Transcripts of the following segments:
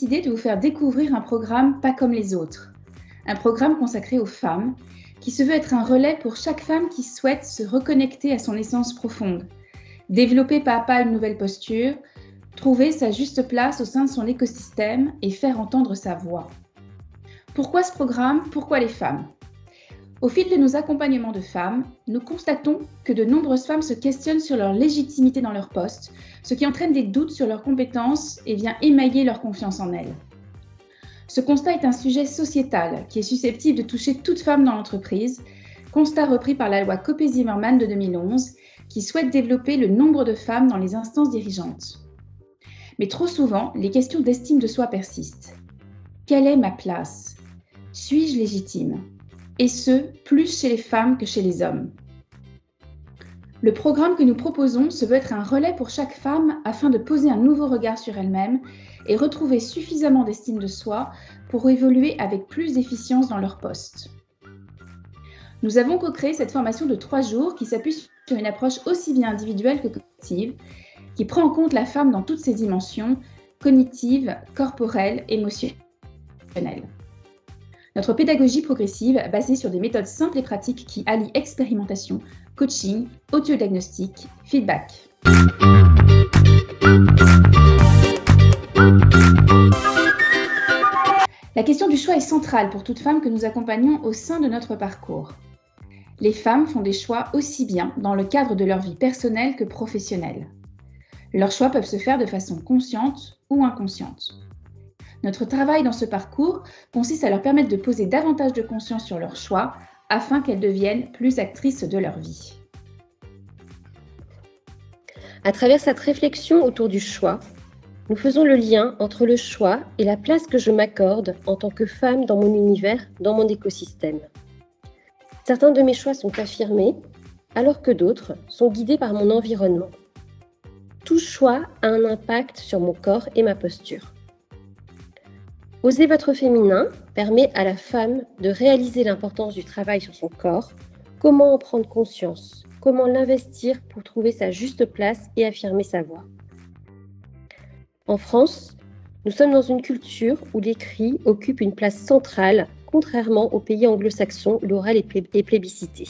décidé de vous faire découvrir un programme pas comme les autres. Un programme consacré aux femmes, qui se veut être un relais pour chaque femme qui souhaite se reconnecter à son essence profonde, développer pas à pas une nouvelle posture, trouver sa juste place au sein de son écosystème et faire entendre sa voix. Pourquoi ce programme? Pourquoi les femmes? Au fil de nos accompagnements de femmes, nous constatons que de nombreuses femmes se questionnent sur leur légitimité dans leur poste, ce qui entraîne des doutes sur leurs compétences et vient émailler leur confiance en elles. Ce constat est un sujet sociétal qui est susceptible de toucher toute femme dans l'entreprise, constat repris par la loi Copé-Zimmermann de 2011, qui souhaite développer le nombre de femmes dans les instances dirigeantes. Mais trop souvent, les questions d'estime de soi persistent. Quelle est ma place? Suis-je légitime? Et ce, plus chez les femmes que chez les hommes. Le programme que nous proposons se veut être un relais pour chaque femme afin de poser un nouveau regard sur elle-même et retrouver suffisamment d'estime de soi pour évoluer avec plus d'efficience dans leur poste. Nous avons co-créé cette formation de 3 jours qui s'appuie sur une approche aussi bien individuelle que collective, qui prend en compte la femme dans toutes ses dimensions, cognitives, corporelles, émotionnelles. Notre pédagogie progressive, basée sur des méthodes simples et pratiques qui allient expérimentation, coaching, autodiagnostic, feedback. La question du choix est centrale pour toute femme que nous accompagnons au sein de notre parcours. Les femmes font des choix aussi bien dans le cadre de leur vie personnelle que professionnelle. Leurs choix peuvent se faire de façon consciente ou inconsciente. Notre travail dans ce parcours consiste à leur permettre de poser davantage de conscience sur leurs choix afin qu'elles deviennent plus actrices de leur vie. À travers cette réflexion autour du choix, nous faisons le lien entre le choix et la place que je m'accorde en tant que femme dans mon univers, dans mon écosystème. Certains de mes choix sont affirmés, alors que d'autres sont guidés par mon environnement. Tout choix a un impact sur mon corps et ma posture. Oser votre féminin permet à la femme de réaliser l'importance du travail sur son corps, comment en prendre conscience, comment l'investir pour trouver sa juste place et affirmer sa voix. En France, nous sommes dans une culture où l'écrit occupe une place centrale, contrairement aux pays anglo-saxons où l'oral est plébiscité.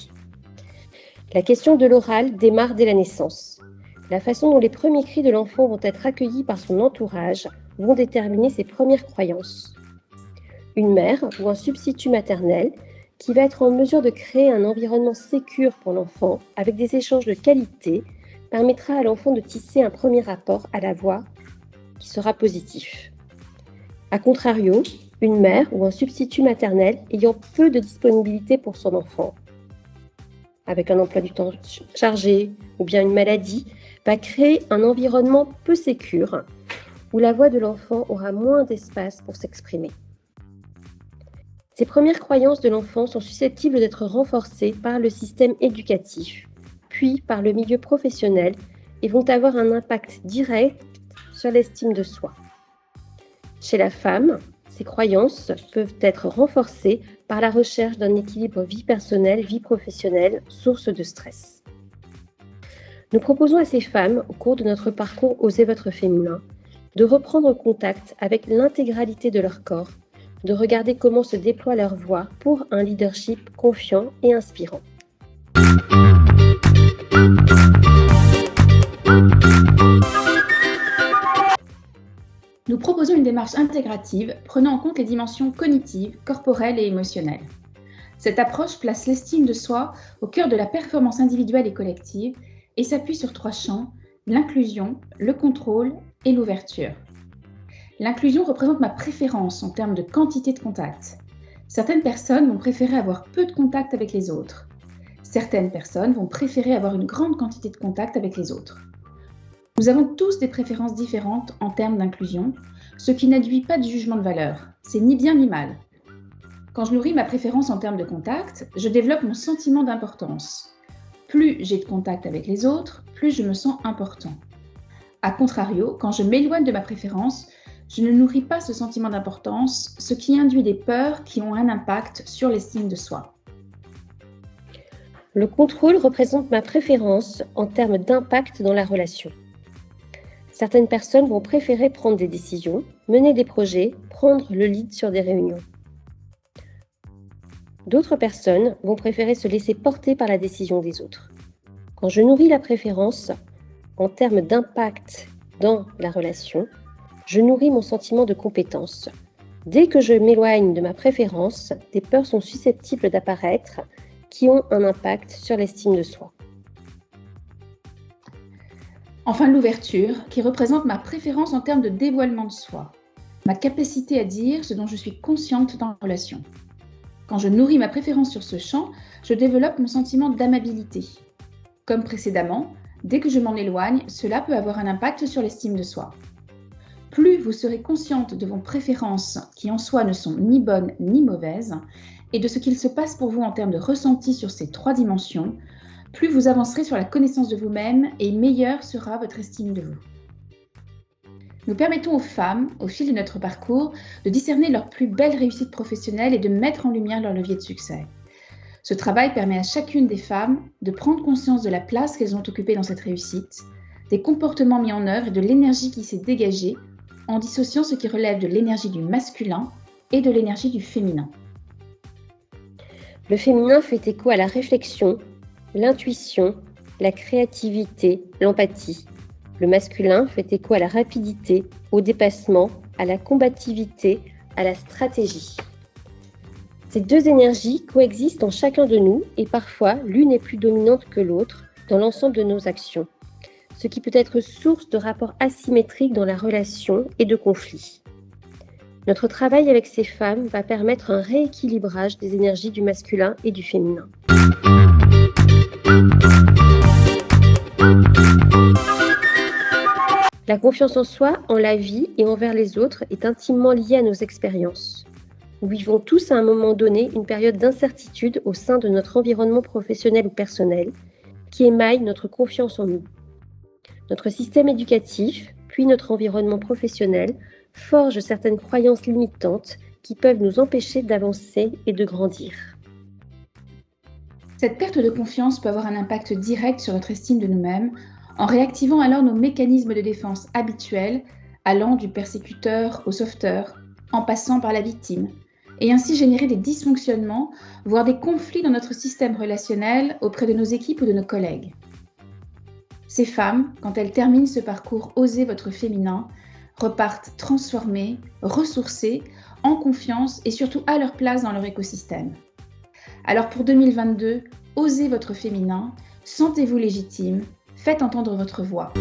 La question de l'oral démarre dès la naissance. La façon dont les premiers cris de l'enfant vont être accueillis par son entourage vont déterminer ses premières croyances. Une mère ou un substitut maternel qui va être en mesure de créer un environnement sécure pour l'enfant avec des échanges de qualité permettra à l'enfant de tisser un premier rapport à la voix qui sera positif. A contrario, une mère ou un substitut maternel ayant peu de disponibilité pour son enfant, avec un emploi du temps chargé ou bien une maladie, va créer un environnement peu sécure où la voix de l'enfant aura moins d'espace pour s'exprimer. Ces premières croyances de l'enfant sont susceptibles d'être renforcées par le système éducatif, puis par le milieu professionnel et vont avoir un impact direct sur l'estime de soi. Chez la femme, ces croyances peuvent être renforcées par la recherche d'un équilibre vie personnelle, vie professionnelle, source de stress. Nous proposons à ces femmes, au cours de notre parcours Osez votre féminin, de reprendre contact avec l'intégralité de leur corps, de regarder comment se déploie leur voix pour un leadership confiant et inspirant. Nous proposons une démarche intégrative prenant en compte les dimensions cognitives, corporelles et émotionnelles. Cette approche place l'estime de soi au cœur de la performance individuelle et collective et s'appuie sur 3 champs, l'inclusion, le contrôle et l'ouverture. L'inclusion représente ma préférence en termes de quantité de contact. Certaines personnes vont préférer avoir peu de contact avec les autres. Certaines personnes vont préférer avoir une grande quantité de contact avec les autres. Nous avons tous des préférences différentes en termes d'inclusion, ce qui n'induit pas de jugement de valeur. C'est ni bien ni mal. Quand je nourris ma préférence en termes de contact, je développe mon sentiment d'importance. Plus j'ai de contact avec les autres, plus je me sens important. A contrario, quand je m'éloigne de ma préférence, je ne nourris pas ce sentiment d'importance, ce qui induit des peurs qui ont un impact sur l'estime de soi. Le contrôle représente ma préférence en termes d'impact dans la relation. Certaines personnes vont préférer prendre des décisions, mener des projets, prendre le lead sur des réunions. D'autres personnes vont préférer se laisser porter par la décision des autres. Quand je nourris la préférence en termes d'impact dans la relation, je nourris mon sentiment de compétence. Dès que je m'éloigne de ma préférence, des peurs sont susceptibles d'apparaître qui ont un impact sur l'estime de soi. Enfin, l'ouverture, qui représente ma préférence en termes de dévoilement de soi, ma capacité à dire ce dont je suis consciente dans la relation. Quand je nourris ma préférence sur ce champ, je développe mon sentiment d'amabilité. Comme précédemment, dès que je m'en éloigne, cela peut avoir un impact sur l'estime de soi. Plus vous serez consciente de vos préférences qui en soi ne sont ni bonnes ni mauvaises, et de ce qu'il se passe pour vous en termes de ressenti sur ces 3 dimensions, plus vous avancerez sur la connaissance de vous-même et meilleure sera votre estime de vous. Nous permettons aux femmes, au fil de notre parcours, de discerner leurs plus belles réussites professionnelles et de mettre en lumière leurs leviers de succès. Ce travail permet à chacune des femmes de prendre conscience de la place qu'elles ont occupée dans cette réussite, des comportements mis en œuvre et de l'énergie qui s'est dégagée en dissociant ce qui relève de l'énergie du masculin et de l'énergie du féminin. Le féminin fait écho à la réflexion, l'intuition, la créativité, l'empathie. Le masculin fait écho à la rapidité, au dépassement, à la combativité, à la stratégie. Ces 2 énergies coexistent en chacun de nous et parfois l'une est plus dominante que l'autre dans l'ensemble de nos actions, ce qui peut être source de rapports asymétriques dans la relation et de conflits. Notre travail avec ces femmes va permettre un rééquilibrage des énergies du masculin et du féminin. La confiance en soi, en la vie et envers les autres est intimement liée à nos expériences. Nous vivons tous à un moment donné une période d'incertitude au sein de notre environnement professionnel ou personnel qui émaille notre confiance en nous. Notre système éducatif, puis notre environnement professionnel, forge certaines croyances limitantes qui peuvent nous empêcher d'avancer et de grandir. Cette perte de confiance peut avoir un impact direct sur notre estime de nous-mêmes, en réactivant alors nos mécanismes de défense habituels, allant du persécuteur au sauveteur, en passant par la victime, et ainsi générer des dysfonctionnements, voire des conflits dans notre système relationnel auprès de nos équipes ou de nos collègues. Ces femmes, quand elles terminent ce parcours Osez votre féminin, repartent transformées, ressourcées, en confiance et surtout à leur place dans leur écosystème. Alors pour 2022, osez votre féminin, sentez-vous légitime, faites entendre votre voix.